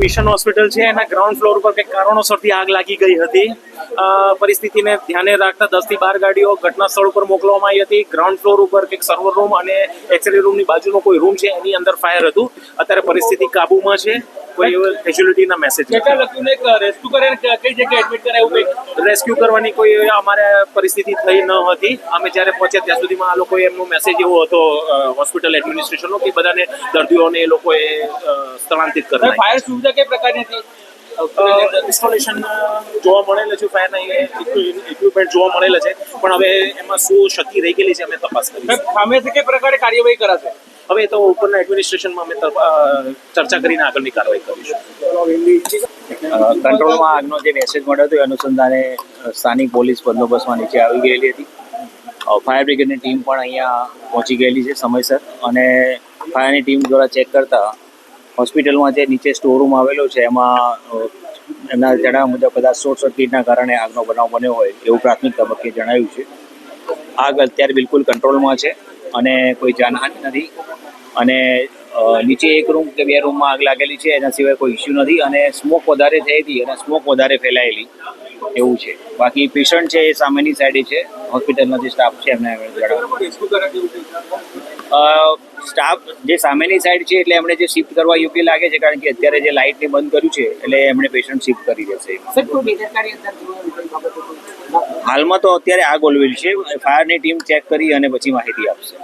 Mission hospital છે એના ground floor ઉપર કંઈક કારણોસરથી આગ લાગી ગઈ હતી. પરિસ્થિતિને ધ્યાને રાખતા 10 થી 12 ગાડીઓ ઘટના સ્થળ ઉપર મોકલવામાં આવી હતી. ગ્રાઉન્ડ ફ્લોર ઉપર કંઈક સર્વર રૂમ અને એક્સરે રૂમની બાજુનો કોઈ રૂમ છે એની અંદર ફાયર હતું. અત્યારે પરિસ્થિતિ કાબુમાં છે. કોઈ કેઝ્યુઅલિટીના મેસેજ કેટલા લોકોને રેસ્ક્યુ કરે કઈ જગ્યાએ એડમિટ કરે એવું કંઈક રેસ્ક્યુ કરવાની કોઈ અમારે પરિસ્થિતિ થઈ ન હતી. અમે જ્યારે પહોંચ્યા ત્યાં સુધીમાં આ લોકોએ એમનો મેસેજ એવો હતો હોસ્પિટલ એડમિનિસ્ટ્રેશનનો કે બધાને દર્દીઓને એ લોકોએ સ્થળાંતરિત કરવા. ફાયર સુવિધા કઈ પ્રકારની હતી? ઇન્સ્ટોલેશન જોવા મળેલા છે, ફાયરના ઇક્વિપમેન્ટ જોવા મળેલા છે, પણ હવે એમાં શું ક્ષતિ રહી ગયેલી છે અમે તપાસ કરીશું. સામે કઈ પ્રકારે કાર્યવાહી કરાશે? હવે તો ઉપરના એડમિનિસ્ટ્રેશનમાં અમે ચર્ચા કરીને આગળની કાર્યવાહી કરીશું. કંટ્રોલમાં આગનો જે મેસેજ મળ્યો હતો એ અનુસંધાને સ્થાનિક પોલીસ બંદોબસ્તમાં નીચે આવી ગયેલી હતી. ફાયર બ્રિગેડની ટીમ પણ અહીંયા પહોંચી ગયેલી છે સમયસર, અને ફાયરની ટીમ દ્વારા ચેક કરતા હોસ્પિટલમાં જે નીચે સ્ટોર રૂમ આવેલો છે એમાં એમના જણાવ્યા મુજબ બધા શોર્ટ સર્કિટના કારણે આગનો બનાવ બન્યો હોય એવું પ્રાથમિક તબક્કે જણાવ્યું છે. આગ અત્યારે બિલકુલ કંટ્રોલમાં છે અને કોઈ જાનહાનિ નથી, અને નીચે એક રૂમ કે બે રૂમમાં આગ લાગેલી છે, એના સિવાય કોઈ ઇસ્યુ નથી, અને સ્મોક વધારે થઈ હતી અને સ્મોક વધારે ફેલાયેલી એવું છે. બાકી પેશન્ટ છે એ સામેની સાઈડે છે, હોસ્પિટલનો જે સ્ટાફ છે એમને સ્ટાફ જે સામેની સાઈડ છે એટલે એમણે જે શિફ્ટ કરવા યોગ્ય લાગે છે, કારણ કે અત્યારે જે લાઇટને બંધ કર્યું છે એટલે એમણે પેશન્ટ શિફ્ટ કરી દેશે. હાલમાં તો અત્યારે આગ ઓલવેલી છે, ફાયરની ટીમ ચેક કરી અને પછી માહિતી આપશે.